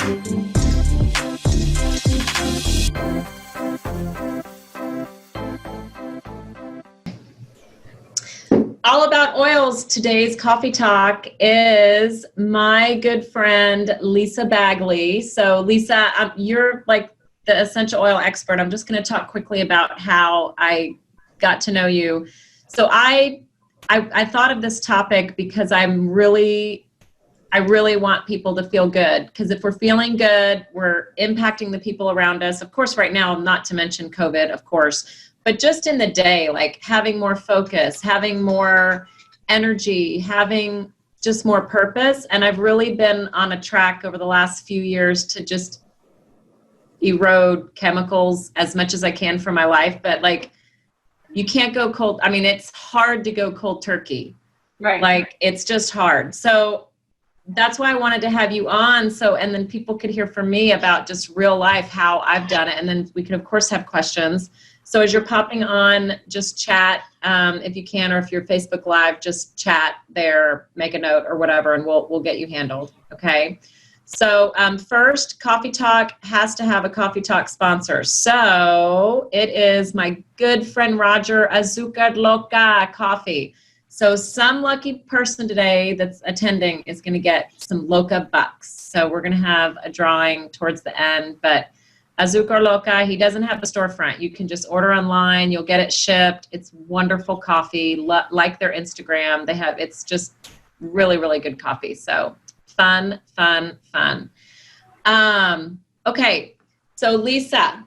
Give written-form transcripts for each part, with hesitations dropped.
All About Oils. Today's coffee talk is my good friend, Lisa Bagley. So Lisa, you're like the essential oil expert. I'm just going to talk quickly about how I got to know you. So I thought of this topic because I really want people to feel good, because if we're feeling good, we're impacting the people around us. Of course, right now, not to mention COVID, of course, but just in the day, like having more focus, having more energy, having just more purpose. And I've really been on a track over the last few years to just erode chemicals as much as I can from my life. But like, you can't go cold. I mean, it's hard to go cold turkey. Right. Like, it's just hard. So that's why I wanted to have you on. So, and then people could hear from me about just real life, how I've done it. And then we can, of course, have questions. So as you're popping on, just chat if you can, or if you're Facebook Live, just chat there, make a note or whatever, and we'll get you handled. Okay. So first, Coffee Talk has to have a Coffee Talk sponsor. So it is my good friend Roger, Azúcar Loca Coffee. So some lucky person today that's attending is going to get some Loca bucks. So we're going to have a drawing towards the end, but Azúcar Loca, he doesn't have a storefront. You can just order online. You'll get it shipped. It's wonderful coffee, like their Instagram. It's just really, really good coffee. So fun. Okay, so Lisa,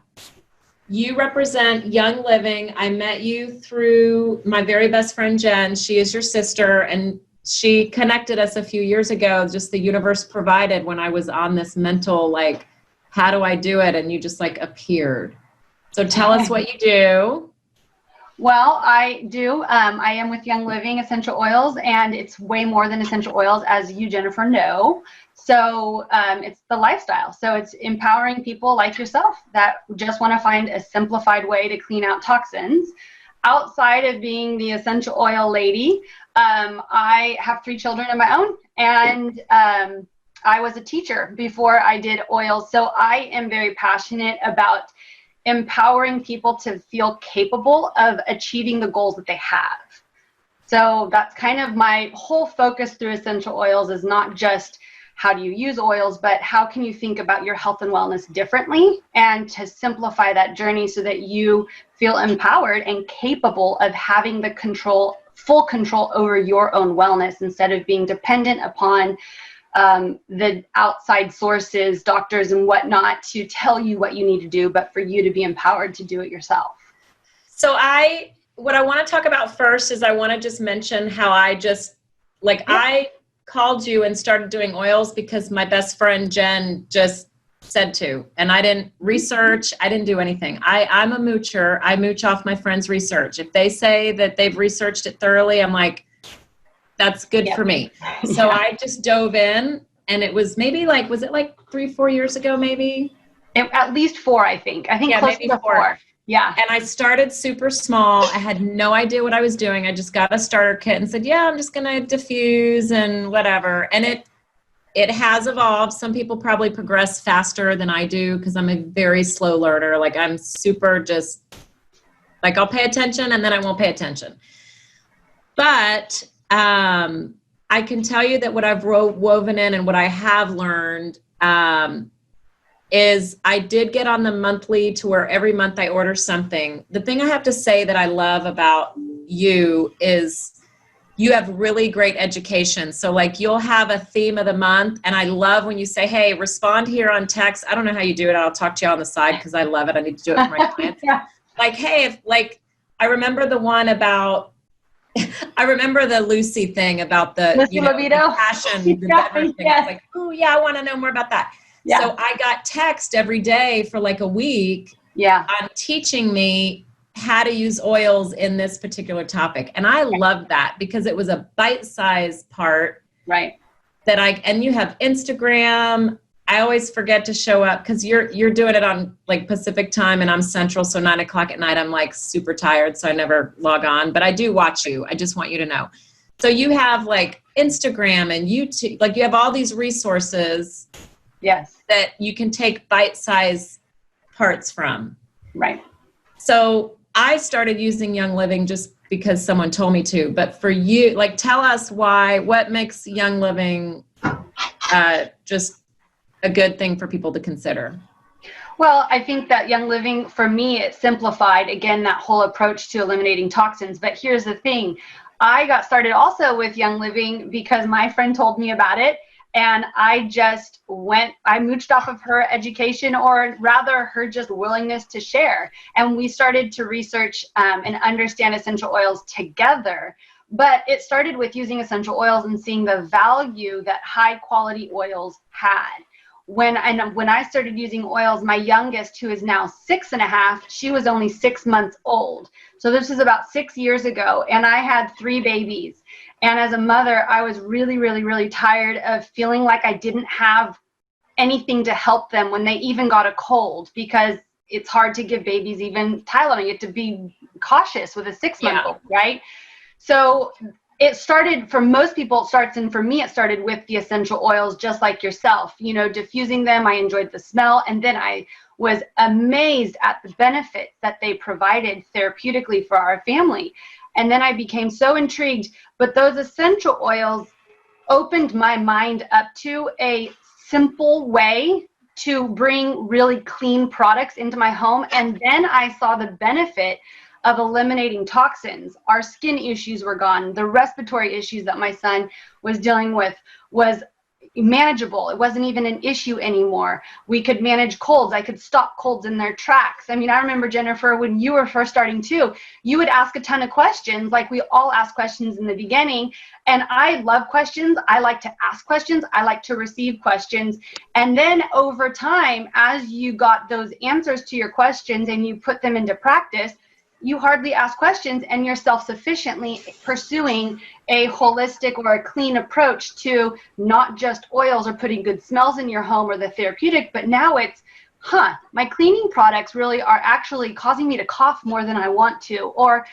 you represent Young Living. I met you through my very best friend, Jen. She is your sister, and she connected us a few years ago. Just the universe provided when I was on this mental, like, how do I do it? And you just like appeared. So tell us what you do. Well, I do. I am with Young Living Essential Oils, and it's way more than essential oils, as you, Jennifer, know. So it's the lifestyle. So it's empowering people like yourself that just want to find a simplified way to clean out toxins. Outside of being the essential oil lady, I have 3 children of my own, and I was a teacher before I did oils. So I am very passionate about empowering people to feel capable of achieving the goals that they have. So that's kind of my whole focus through essential oils, is not just how do you use oils, but how can you think about your health and wellness differently, and to simplify that journey so that you feel empowered and capable of having the full control over your own wellness, instead of being dependent upon the outside sources, doctors and whatnot, to tell you what you need to do, but for you to be empowered to do it yourself. So what I want to talk about first is I want to just mention how I called you and started doing oils because my best friend Jen just said to, and I didn't research, I didn't do anything. I'm a moocher. I mooch off my friends' research. If they say that they've researched it thoroughly, I'm like, that's good for me. So I just dove in, and it was maybe was it like 3-4 years ago, maybe? At least 4, I think. I think close maybe to 4. Yeah. And I started super small. I had no idea what I was doing. I just got a starter kit and said, I'm just going to diffuse and whatever. And it has evolved. Some people probably progress faster than I do because I'm a very slow learner. Like, I'm super just, like, I'll pay attention and then I won't pay attention. But I can tell you that what I've woven in and what I have learned is I did get on the monthly to where every month I order something. The thing I have to say that I love about you is you have really great education. So like, you'll have a theme of the month, and I love when you say, hey, respond here on text. I don't know how you do it. I'll talk to you on the side because I love it. I need to do it for my clients. Like, hey, I remember the one about, I remember the Lucy thing about the, the passion, the thing. It's like, oh yeah, I want to know more about that. Yeah. So I got text every day for like a week on teaching me how to use oils in this particular topic. And I love that because it was a bite-sized part. Right. And you have Instagram. I always forget to show up because you're doing it on like Pacific time and I'm Central. So 9:00 at night, I'm like super tired. So I never log on, but I do watch you. I just want you to know. So you have like Instagram and YouTube, like you have all these resources Yes. that you can take bite-sized parts from. Right. So I started using Young Living just because someone told me to, but for you, like, tell us what makes Young Living just a good thing for people to consider. Well, I think that Young Living, for me, it simplified, again, that whole approach to eliminating toxins. But here's the thing. I got started also with Young Living because my friend told me about it. And I mooched off of her education, or rather her just willingness to share. And we started to research and understand essential oils together. But it started with using essential oils and seeing the value that high quality oils had. When I started using oils, my youngest, who is now 6.5, she was only 6 months old. So this was about 6 years ago, and I had 3 babies. And as a mother, I was really, really, really tired of feeling like I didn't have anything to help them when they even got a cold, because it's hard to give babies even Tylenol. You have to be cautious with a 6-month-old, right? So it started, for most people, it starts, and for me, it started with the essential oils, just like yourself, diffusing them. I enjoyed the smell. And then I was amazed at the benefits that they provided therapeutically for our family. And then I became so intrigued, but those essential oils opened my mind up to a simple way to bring really clean products into my home. And then I saw the benefit of eliminating toxins. Our skin issues were gone. The respiratory issues that my son was dealing with was manageable. It wasn't even an issue anymore. We could manage colds. I could stop colds in their tracks. I mean, I remember, Jennifer, when you were first starting too, you would ask a ton of questions, like we all ask questions in the beginning. And I love questions. I like to ask questions. I like to receive questions. And then over time, as you got those answers to your questions and you put them into practice, you hardly ask questions, and you're self-sufficiently pursuing a holistic or a clean approach to not just oils or putting good smells in your home or the therapeutic, but now it's, my cleaning products really are actually causing me to cough more than I want to, or,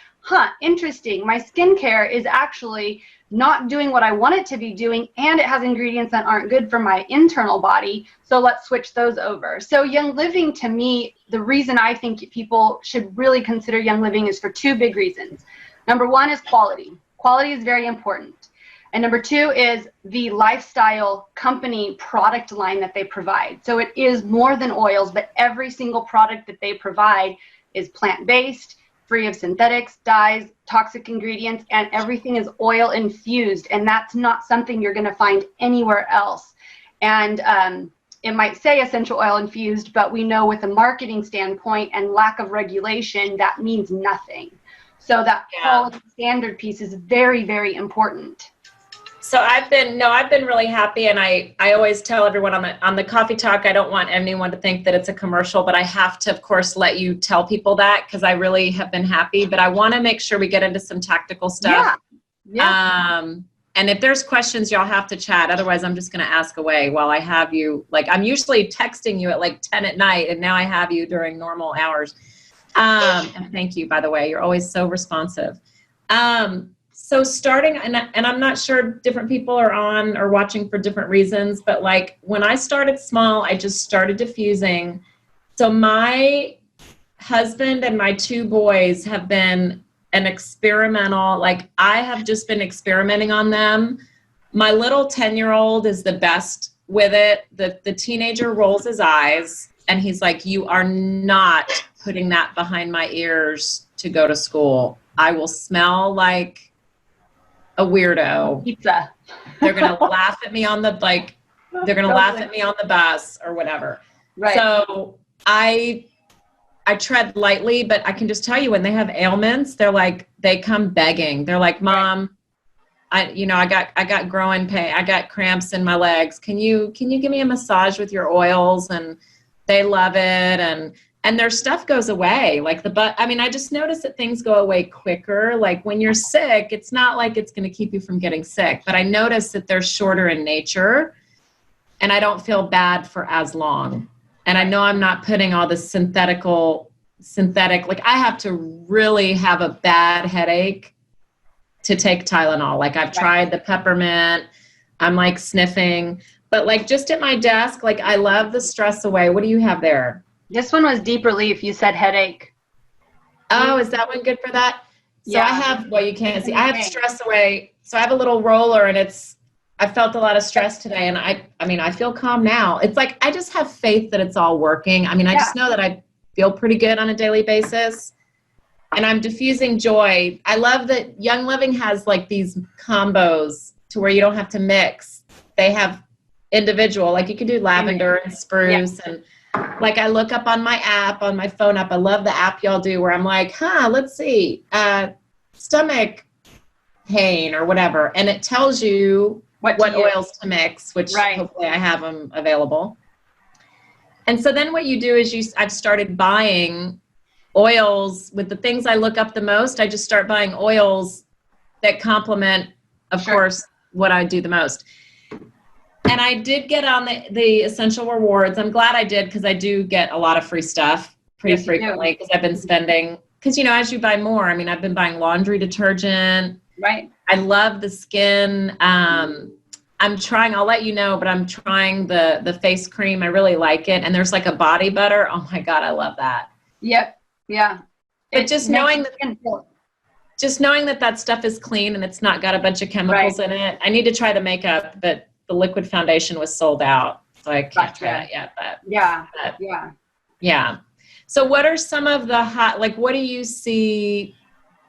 interesting, my skincare is actually not doing what I want it to be doing, and it has ingredients that aren't good for my internal body, so let's switch those over. So Young Living, to me, the reason I think people should really consider Young Living is for 2 big reasons. Number 1 is quality. Quality is very important. And number 2 is the lifestyle company product line that they provide. So it is more than oils, but every single product that they provide is plant-based, free of synthetics, dyes, toxic ingredients, and everything is oil infused. And that's not something you're going to find anywhere else. And it might say essential oil infused, but we know with a marketing standpoint and lack of regulation, that means nothing. So that quality standard piece is very, very important. So I've been really happy, and I always tell everyone on the Coffee Talk, I don't want anyone to think that it's a commercial, but I have to, of course, let you tell people that, because I really have been happy. But I want to make sure we get into some tactical stuff. Yeah. And if there's questions, y'all have to chat. Otherwise, I'm just going to ask away while I have you. Like, I'm usually texting you at like 10 at night, and now I have you during normal hours. And thank you, by the way. You're always so responsive. So starting, and I'm not sure, different people are on or watching for different reasons, but like when I started small, I just started diffusing. So my husband and my 2 boys have been an experimental, like I have just been experimenting on them. My little 10-year-old is the best with it. The teenager rolls his eyes and he's like, "You are not putting that behind my ears to go to school. I will smell like a weirdo. Pizza. They're going to laugh at me on the, like, they're going to laugh at me on the bus or whatever." Right. So I tread lightly, but I can just tell you, when they have ailments, they're like, they come begging. They're like, "Mom, I got growing pain. I got cramps in my legs. Can you give me a massage with your oils?" And they love it. And their stuff goes away. Like I just noticed that things go away quicker. Like when you're sick, it's not like it's going to keep you from getting sick, but I noticed that they're shorter in nature and I don't feel bad for as long. And I know I'm not putting all the synthetic, like I have to really have a bad headache to take Tylenol. Like I've tried the peppermint, I'm like sniffing, but like just at my desk, like I love the Stress Away. What do you have there? This one was Deep Relief. You said headache. Oh, is that one good for that? So Yeah. I have, well, you can't see, I have Stress Away. So I have a little roller and I felt a lot of stress today, and I mean, I feel calm now. It's like, I just have faith that it's all working. I mean, I just know that I feel pretty good on a daily basis, and I'm diffusing joy. I love that Young Living has like these combos to where you don't have to mix. They have individual, like you can do lavender and spruce, and like I look up on my app, on my phone app. I love the app y'all do where I'm like, let's see, stomach pain or whatever. And it tells you what oils to mix, which hopefully I have them available. And so then what you do is I've started buying oils with the things I look up the most. I just start buying oils that complement, of course, what I do the most. And I did get on the Essential Rewards. I'm glad I did, because I do get a lot of free stuff pretty frequently, because I've been spending, because, as you buy more, I mean, I've been buying laundry detergent. Right. I love the skin. I'm trying, I'll let you know, but I'm trying the face cream. I really like it. And there's like a body butter. Oh my God, I love that. Yep. Yeah. But just knowing that stuff is clean and it's not got a bunch of chemicals in it. I need to try the makeup, but the liquid foundation was sold out, so I can't try that yet. But yeah. So what are some of the what do you see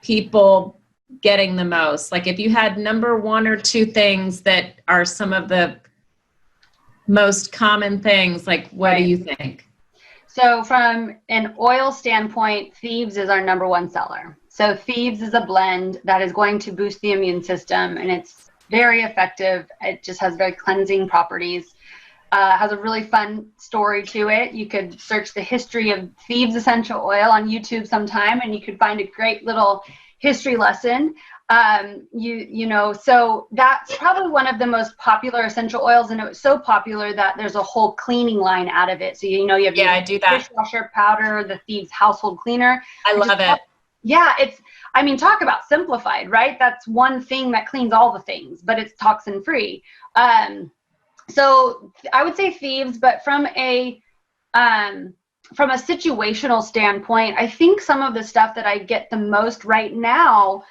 people getting the most? Like if you had number one or two things that are some of the most common things, like what do you think? So from an oil standpoint, Thieves is our number one seller. So Thieves is a blend that is going to boost the immune system, and it's very effective. It just has very cleansing properties. Has a really fun story to it. You could search the history of Thieves essential oil on YouTube sometime, and you could find a great little history lesson. So that's probably one of the most popular essential oils, and it was so popular that there's a whole cleaning line out of it. So you have I do that dishwasher powder, the Thieves household cleaner. I love it. Yeah, talk about simplified, right? That's one thing that cleans all the things, but it's toxin free. So I would say Thieves, but from a situational standpoint, I think some of the stuff that I get the most right now,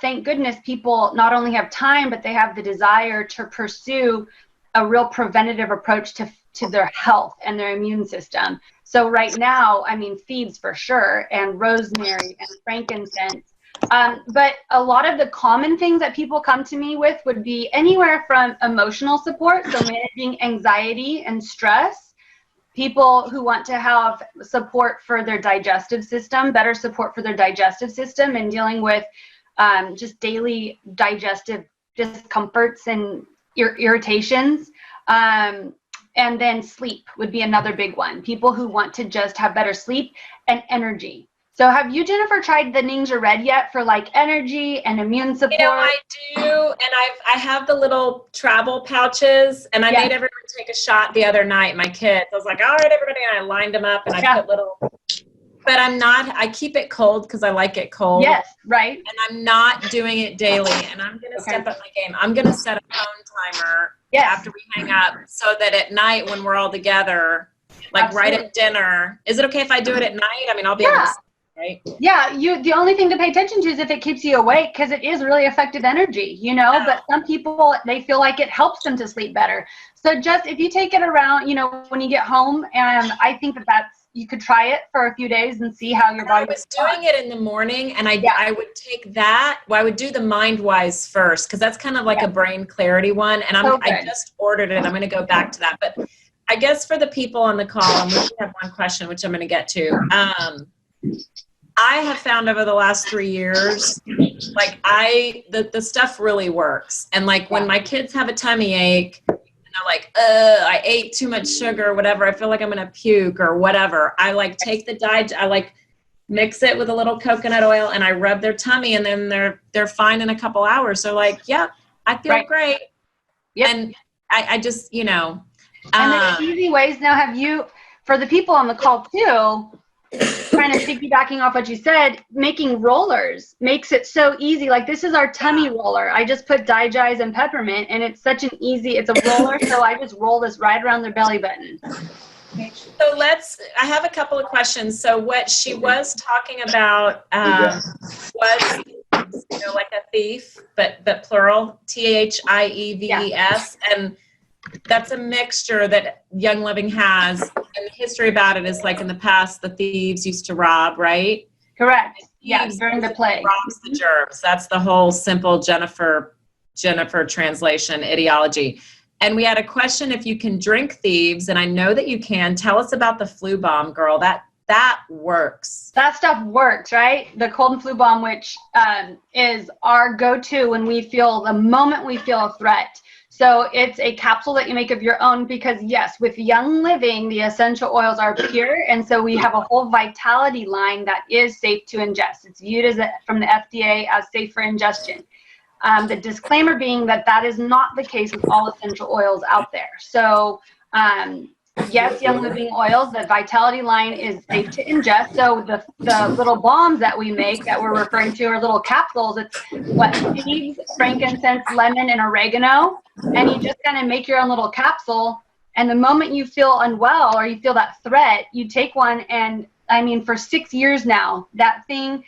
thank goodness people not only have time, but they have the desire to pursue a real preventative approach to their health and their immune system. So right now, Thieves for sure, and rosemary and frankincense. But a lot of the common things that people come to me with would be anywhere from emotional support, so managing anxiety and stress, people who want to have support for their digestive system, better support for their digestive system, and dealing with just daily digestive discomforts and irritations. And then sleep would be another big one. People who want to just have better sleep and energy. So have you, Jennifer, tried the Ninja Red yet for like energy and immune support? I do, and I have the little travel pouches, and I made everyone take a shot the other night, my kids. I was like, all right, everybody, and I lined them up, and I put little, but I keep it cold because I like it cold. Yes, right. And I'm not doing it daily, and I'm going to step up my game. I'm going to set a phone timer after we hang up, so that at night when we're all together, like right at dinner, is it okay if I do it at night? I'll be able to sleep, right? Yeah, the only thing to pay attention to is if it keeps you awake, because it is really effective energy, but some people, they feel like it helps them to sleep better. So just if you take it around, when you get home, and I think you could try it for a few days and see how your body was doing it in the morning, and I would take that. Well, I would do the MindWise first, because that's kind of like a brain clarity one. And I just ordered it. I'm going to go back to that. But I guess for the people on the call, and we have one question, which I'm going to get to. I have found over the last 3 years, like the stuff really works. And like when my kids have a tummy ache, like, I ate too much sugar or whatever, I feel like I'm going to puke or whatever, I like take I mix it with a little coconut oil, and I rub their tummy, and then they're fine in a couple hours. So like, I feel great. Yep. And I just, and there's easy ways now. For the people on the call too, kind of piggybacking off what you said, making rollers makes it so easy. Like this is our tummy roller. I just put digize and peppermint, and it's such an easy, it's a roller, so I just roll this right around their belly button. So I have a couple of questions. So what she was talking about was, like a thief, but plural, THIEVES, and that's a mixture that Young Living has. And the history about it is like in the past, the thieves used to rob, right? Correct. Yeah, during the plague. Robs the germs. That's the whole simple Jennifer translation ideology. And we had a question if you can drink thieves, and I know that you can. Tell us about the flu bomb, girl. That works. That stuff works, right? The cold and flu bomb, which is our go-to when the moment we feel a threat. So it's a capsule that you make of your own because, yes, with Young Living, the essential oils are pure. And so we have a whole Vitality line that is safe to ingest. It's viewed from the FDA as safe for ingestion. The disclaimer being that is not the case with all essential oils out there. So, yes, Young Living oils, the Vitality line is safe to ingest. So the little bombs that we make that we're referring to are little capsules. It's seeds, frankincense, lemon, and oregano. And you just kind of make your own little capsule. And the moment you feel unwell or you feel that threat, you take one. And I mean, for 6 years now, that thing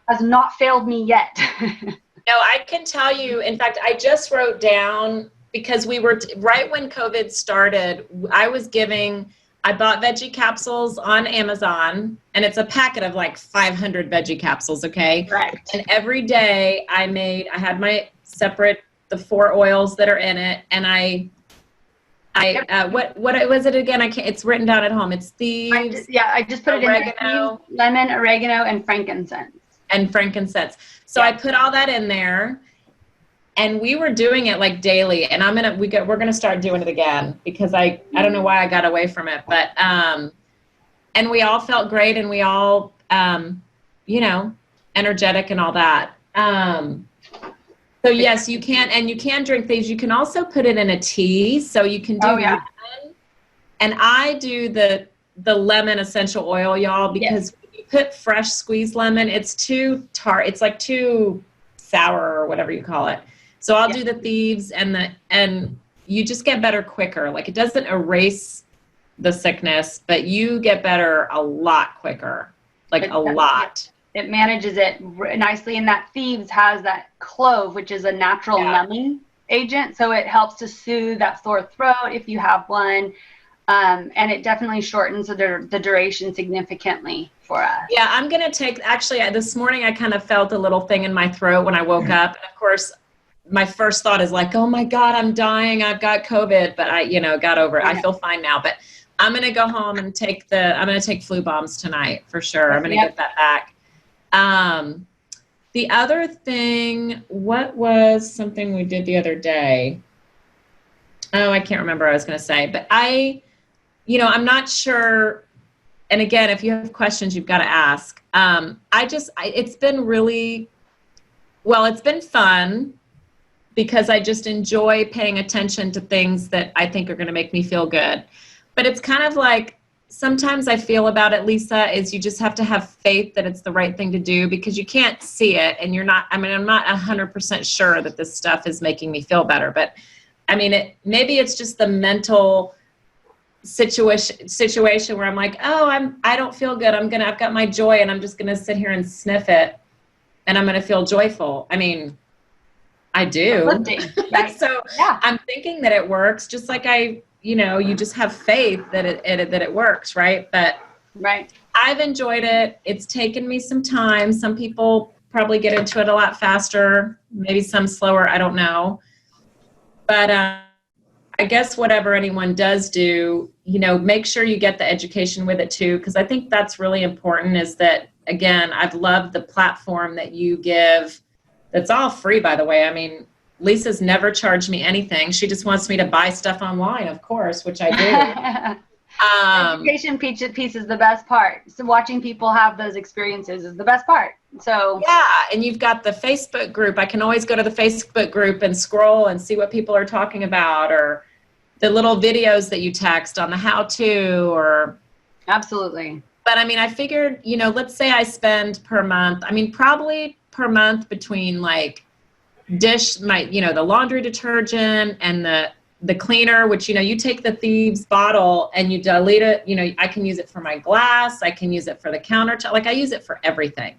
has not failed me yet. No, I can tell you, in fact, I just wrote down, because we were, right when COVID started, I bought veggie capsules on Amazon, and it's a packet of like 500 veggie capsules, okay? Correct. And every day I had my separate, the 4 oils that are in it, and what was it again? It's written down at home. It's thieves. I just put oregano, it in there. Lemon, oregano, and frankincense. So I put all that in there. And we were doing it like daily, and we're gonna start doing it again because I don't know why I got away from it, but and we all felt great, and we all energetic and all that. So yes, you can drink these. You can also put it in a tea, so you can do lemon. And I do the lemon essential oil, y'all, because when you put fresh squeezed lemon, it's too tart. It's like too sour or whatever you call it. So I'll do the thieves, and you just get better quicker. Like, it doesn't erase the sickness, but you get better a lot quicker, like a lot. It manages it nicely, and that thieves has that clove, which is a natural numbing agent. So it helps to soothe that sore throat if you have one. And it definitely shortens the duration significantly for us. Yeah, I'm going to this morning I kind of felt a little thing in my throat when I woke up. And of course, my first thought is like, oh my God, I'm dying. I've got COVID, but I got over it. I feel fine now, but I'm going to go home and take flu bombs tonight for sure. I'm going to get that back. The other thing, what was something we did the other day? Oh, I can't remember what I was going to say, but I'm not sure. And again, if you have questions, you've got to ask. It's been really, it's been fun because I just enjoy paying attention to things that I think are going to make me feel good. But it's kind of like, sometimes I feel about it, Lisa, is you just have to have faith that it's the right thing to do because you can't see it. And I'm not 100% sure that this stuff is making me feel better. But I mean, maybe it's just the mental situation where I'm like, oh, I don't feel good. I've got my joy, and I'm just going to sit here and sniff it, and I'm going to feel joyful. I mean, I do. Right. So I'm thinking that it works, just like you just have faith that it works, right? But I've enjoyed it. It's taken me some time. Some people probably get into it a lot faster, maybe some slower, I don't know. But I guess whatever anyone does do, make sure you get the education with it too, because I think that's really important. Is that, again, I've loved the platform that you give. That's all free, by the way. I mean, Lisa's never charged me anything. She just wants me to buy stuff online, of course, which I do. The education piece is the best part. So watching people have those experiences is the best part. So and you've got the Facebook group. I can always go to the Facebook group and scroll and see what people are talking about, or the little videos that you text on the how-to, or absolutely. But I mean, I figured, let's say I spend per month, I mean, probably per month between like the laundry detergent and the cleaner, which, you take the Thieves bottle and you dilute it. I can use it for my glass. I can use it for the countertop. Like I use it for everything.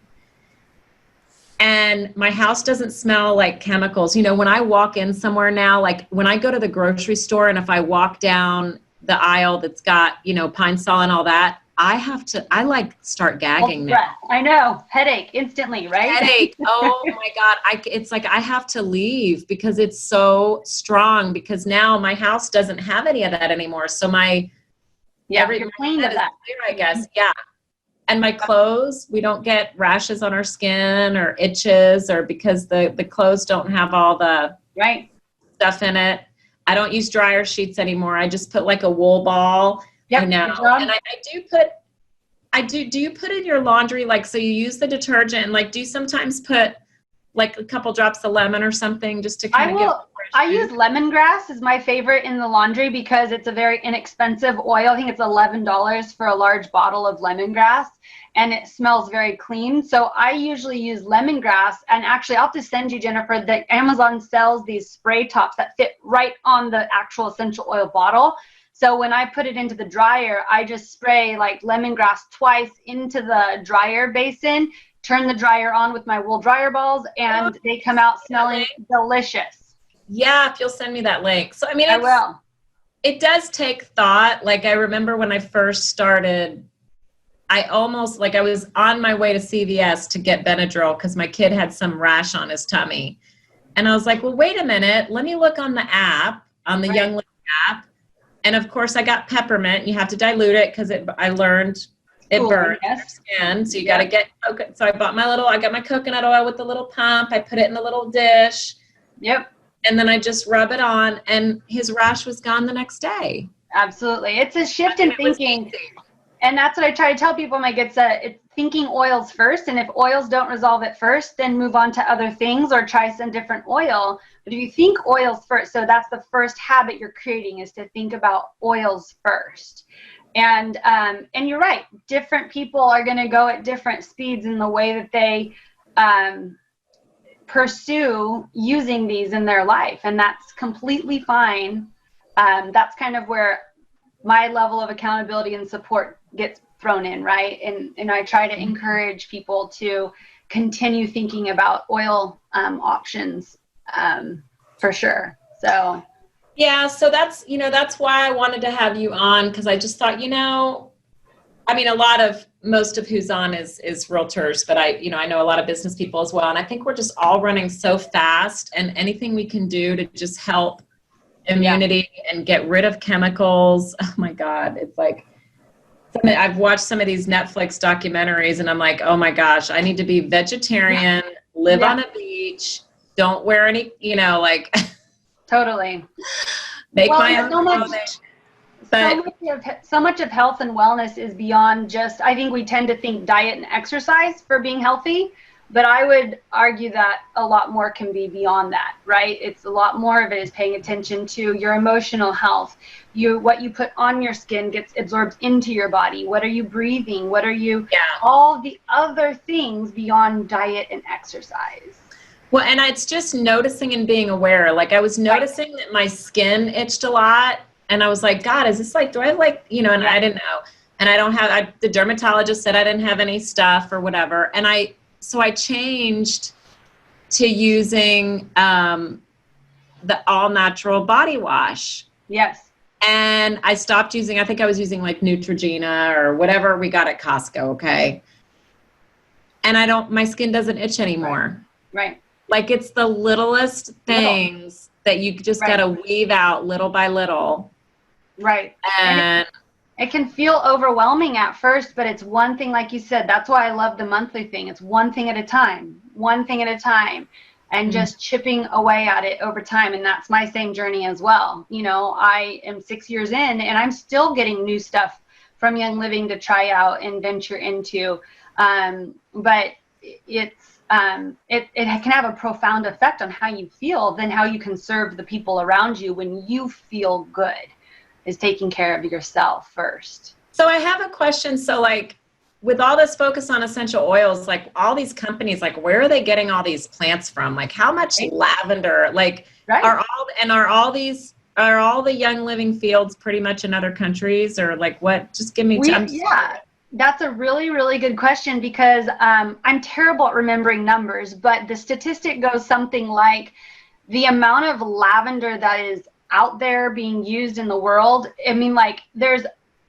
And my house doesn't smell like chemicals. When I walk in somewhere now, like when I go to the grocery store and if I walk down the aisle that's got, Pine Sol and all that, I like start gagging now. I know. Headache instantly, right? Headache. Oh my God. It's like I have to leave because it's so strong, because now my house doesn't have any of that anymore. So you're clean of that. Clear, I guess. Yeah. And my clothes, we don't get rashes on our skin or itches, or because the clothes don't have all the stuff in it. I don't use dryer sheets anymore. I just put like a wool ball. Yep, And do you put in your laundry, like, so you use the detergent and like, do you sometimes put like a couple drops of lemon or something just to kind of I use lemongrass is my favorite in the laundry because it's a very inexpensive oil. I think it's $11 for a large bottle of lemongrass and it smells very clean. So I usually use lemongrass, and actually I'll have to send you, Jennifer, that Amazon sells these spray tops that fit right on the actual essential oil bottle. So when I put it into the dryer, I just spray like lemongrass twice into the dryer basin, turn the dryer on with my wool dryer balls, and they come out smelling delicious. Yeah, if you'll send me that link. So, I mean, I will. It does take thought. Like I remember when I first started, I was on my way to CVS to get Benadryl because my kid had some rash on his tummy. And I was like, well, wait a minute. Let me look on the app, on the Young Living app. And of course I got peppermint. You have to dilute it because I learned it burns your skin. So you got to get coconut. So I got my coconut oil with the little pump. I put it in the little dish. Yep. And then I just rub it on, and his rash was gone the next day. Absolutely. It's a shift in thinking. And that's what I try to tell people. I'm like, it's thinking oils first. And if oils don't resolve it first, then move on to other things or try some different oil. But if you think oils first, so that's the first habit you're creating, is to think about oils first. And you're right. Different people are going to go at different speeds in the way that they pursue using these in their life. And that's completely fine. That's kind of where my level of accountability and support gets thrown in, right? And I try to encourage people to continue thinking about oil options for sure. So yeah, so that's why I wanted to have you on, because I just thought, I mean, most of who's on is realtors, but I know a lot of business people as well. And I think we're just all running so fast, and anything we can do to just help immunity and get rid of chemicals. Oh my God. It's like, I've watched some of these Netflix documentaries and I'm like, oh my gosh, I need to be vegetarian, live on a beach, don't wear any, totally make my own clothing. So much of health and wellness is beyond just, I think we tend to think diet and exercise for being healthy, but I would argue that a lot more can be beyond that, right? It's a lot more of it is paying attention to your emotional health. What you put on your skin gets absorbed into your body. What are you breathing? What are you, all the other things beyond diet and exercise. Well, and it's just noticing and being aware. Like I was noticing that my skin itched a lot, and I was like, God, is this like, do I have like, and I didn't know. And I don't have, the dermatologist said I didn't have any stuff or whatever. And so I changed to using the all natural body wash. Yes. And I stopped using, I think I was using like Neutrogena or whatever we got at Costco. Okay. And my skin doesn't itch anymore. Right. Like it's the littlest things that you just got to weave out little by little. Right. And it can feel overwhelming at first, but it's one thing, like you said, that's why I love the monthly thing. It's one thing at a time, and just chipping away at it over time. And that's my same journey as well. I am 6 years in and I'm still getting new stuff from Young Living to try out and venture into. But it can have a profound effect on how you feel, then how you can serve the people around you when you feel good, is taking care of yourself first. So I have a question. So like, with all this focus on essential oils, like all these companies, like where are they getting all these plants from? Like how much lavender, like Right. are all the Young Living fields pretty much in other countries, or like what? Just give me Yeah, that's a really, really good question, because I'm terrible at remembering numbers, but the statistic goes something like the amount of lavender that is out there being used in the world. I mean, like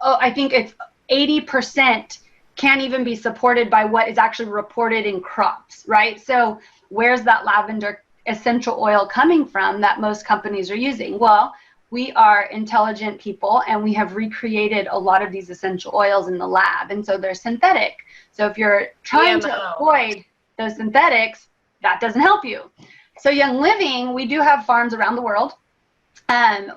I think it's 80% can't even be supported by what is actually reported in crops, right? So where's that lavender essential oil coming from that most companies are using? Well, we are intelligent people, and we have recreated a lot of these essential oils in the lab, and so they're synthetic. So if you're trying to avoid those synthetics, that doesn't help you. So Young Living, we do have farms around the world.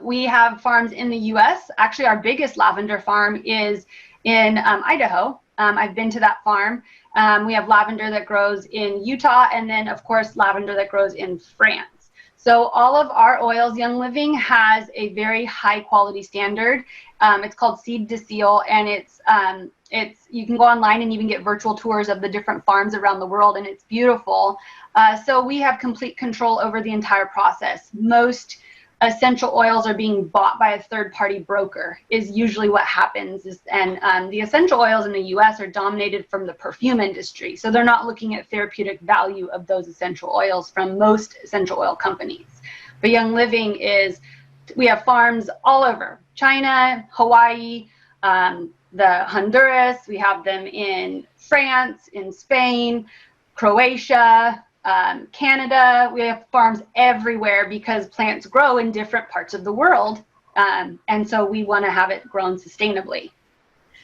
We have farms in the U.S. Actually, our biggest lavender farm is in Idaho. I've been to that farm. We have lavender that grows in Utah, and then, of course, lavender that grows in France. So all of our oils, Young Living has a very high quality standard. It's called Seed to Seal, and it's you can go online and even get virtual tours of the different farms around the world, and it's beautiful. So we have complete control over the entire process. Most essential oils are being bought by a third-party broker is usually what happens. And the essential oils in the U.S. are dominated from the perfume industry. So they're not looking at therapeutic value of those essential oils from most essential oil companies. But Young Living we have farms all over China, Hawaii, the Honduras. We have them in France, in Spain, Croatia, Canada. We have farms everywhere because plants grow in different parts of the world, and so we want to have it grown sustainably.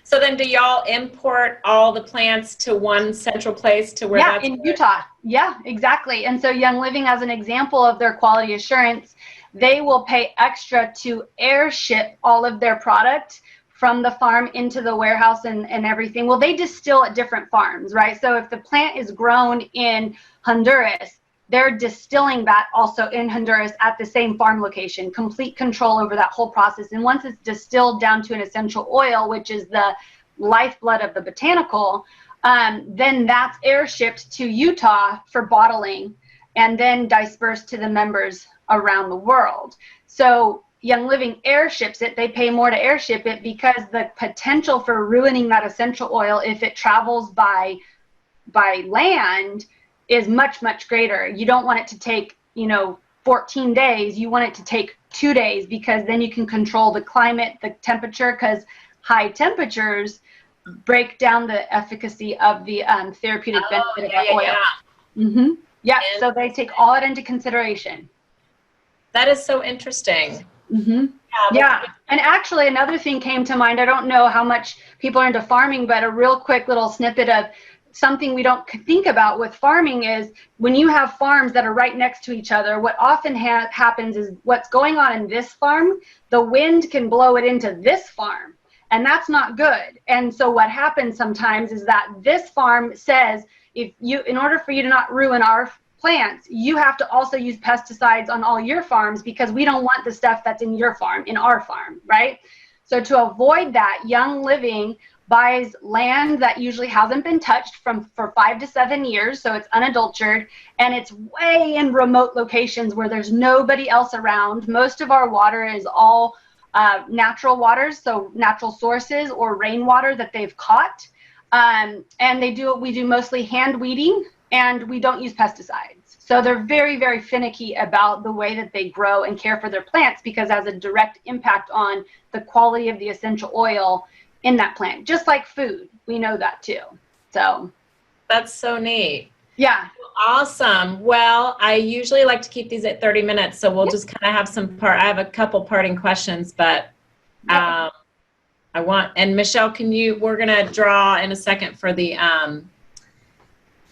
So then do y'all import all the plants to one central place to where that's in Utah. Yeah, exactly. And so Young Living, as an example of their quality assurance, they will pay extra to airship all of their product from the farm into the warehouse and everything. Well, they distill at different farms, right? So if the plant is grown in Honduras, they're distilling that also in Honduras at the same farm location, complete control over that whole process. And once it's distilled down to an essential oil, which is the lifeblood of the botanical, then that's airshipped to Utah for bottling and then dispersed to the members around the world. So Young Living airships it. They pay more to airship it because the potential for ruining that essential oil if it travels by land is much, much greater. You don't want it to take, 14 days. You want it to take 2 days, because then you can control the climate, the temperature, because high temperatures break down the efficacy of the therapeutic benefit of that oil. Yeah. Mm-hmm. Yeah, so they take all it into consideration. That is so interesting. Mm-hmm. Yeah, and actually another thing came to mind. I don't know how much people are into farming, but a real quick little snippet of something we don't think about with farming is when you have farms that are right next to each other, what often happens is what's going on in this farm, the wind can blow it into this farm, and that's not good. And so what happens sometimes is that this farm says, in order for you to not ruin our plants, you have to also use pesticides on all your farms, because we don't want the stuff that's in your farm in our farm, right? So to avoid that, Young Living buys land that usually hasn't been touched for 5 to 7 years, so it's unadulterated, and it's way in remote locations where there's nobody else around. Most of our water is all natural waters, so natural sources or rainwater that they've caught, and we do mostly hand weeding, and we don't use pesticides. So they're very, very finicky about the way that they grow and care for their plants, because it has a direct impact on the quality of the essential oil in that plant. Just like food, we know that too. So that's so neat. Yeah. Awesome. Well, I usually like to keep these at 30 minutes, so we'll just kind of have I have a couple parting questions, but and Michelle, we're going to draw in a second for the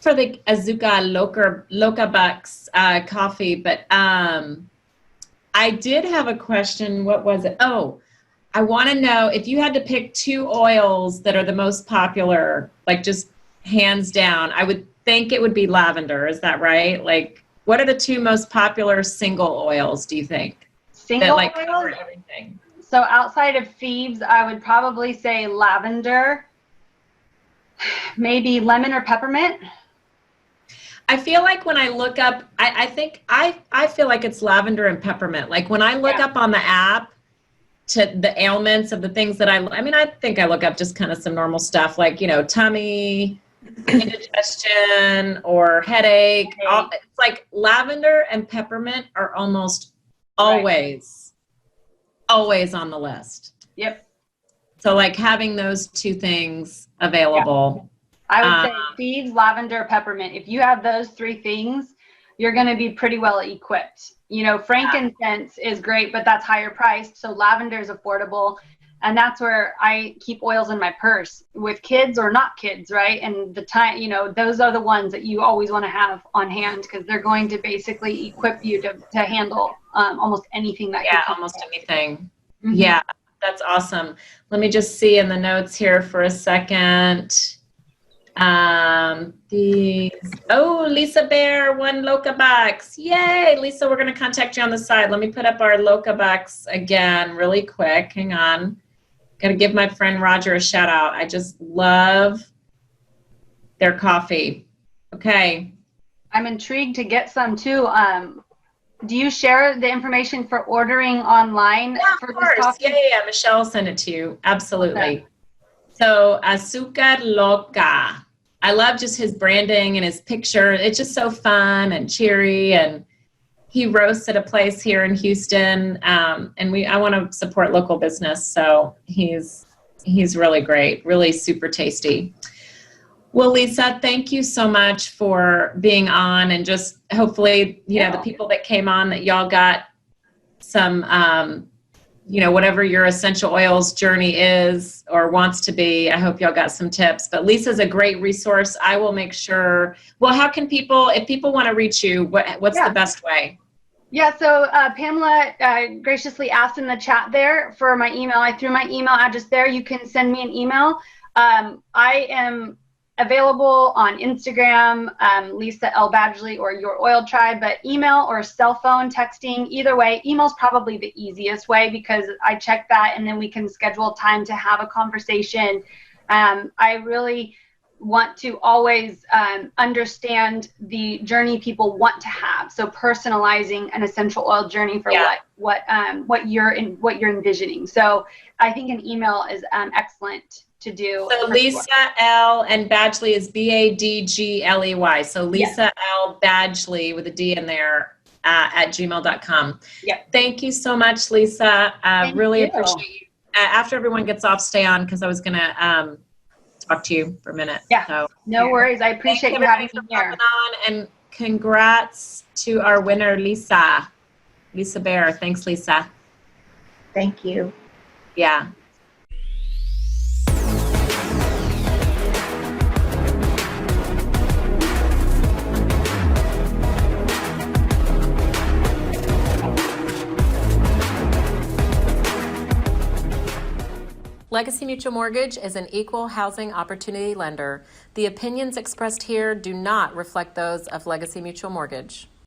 Azuca Loca Bucks coffee, but I did have a question. What was it? Oh, I want to know if you had to pick 2 oils that are the most popular, like just hands down. I would think it would be lavender. Is that right? Like, what are the 2 most popular single oils, do you think? Single that, oils? cover everything. So outside of Phoebes, I would probably say lavender. maybe lemon or peppermint. I feel like when I look up, I feel like it's lavender and peppermint. Like when I look up on the app to the ailments of the things that I think I look up just kind of some normal stuff like, tummy, indigestion, or headache. It's like lavender and peppermint are almost always on the list. Yep. So like having those two things available. I would say seeds, lavender, peppermint. If you have those three things, you're going to be pretty well equipped. Frankincense is great, but that's higher priced. So lavender is affordable. And that's where I keep oils in my purse with kids or not kids, right? And the time, those are the ones that you always want to have on hand because they're going to basically equip you to handle almost anything that almost anything. Mm-hmm. Yeah, that's awesome. Let me just see in the notes here for a second. Lisa Bear won Loca Box. Yay, Lisa, we're going to contact you on the side. Let me put up our Loca Box again really quick. Hang on. Got to give my friend Roger a shout out. I just love their coffee. Okay. I'm intrigued to get some too. Do you share the information for ordering online? Yeah, for of course. This coffee? Yeah. Michelle sent it to you. Absolutely. Okay. So Azúcar Loca. I love just his branding and his picture. It's just so fun and cheery. And he roasts at a place here in Houston. And I want to support local business. So he's really great, really super tasty. Well, Lisa, thank you so much for being on, and just hopefully, the people that came on, that y'all got some, whatever your essential oils journey is or wants to be, I hope y'all got some tips. But Lisa's a great resource. I will make sure. Well, how can people, if people want to reach you, what's the best way? Yeah, so Pamela graciously asked in the chat there for my email. I threw my email address there. You can send me an email. I am available on Instagram, Lisa L. Badgley, or Your Oil Tribe, but email or cell phone texting, either way. Email's probably the easiest way because I check that and then we can schedule time to have a conversation. I really want to always understand the journey people want to have. So personalizing an essential oil journey for what you're envisioning. So I think an email is excellent to do. So Lisa L. and Badgley is Badgley. So Lisa L. Badgley with a D in there at gmail.com. Yep. Thank you so much, Lisa. Really appreciate you. After everyone gets off, stay on because I was going to talk to you for a minute. Yeah. So, no worries. I appreciate you having me here. And congrats to our winner, Lisa Bear. Thanks, Lisa. Thank you. Yeah. Legacy Mutual Mortgage is an equal housing opportunity lender. The opinions expressed here do not reflect those of Legacy Mutual Mortgage.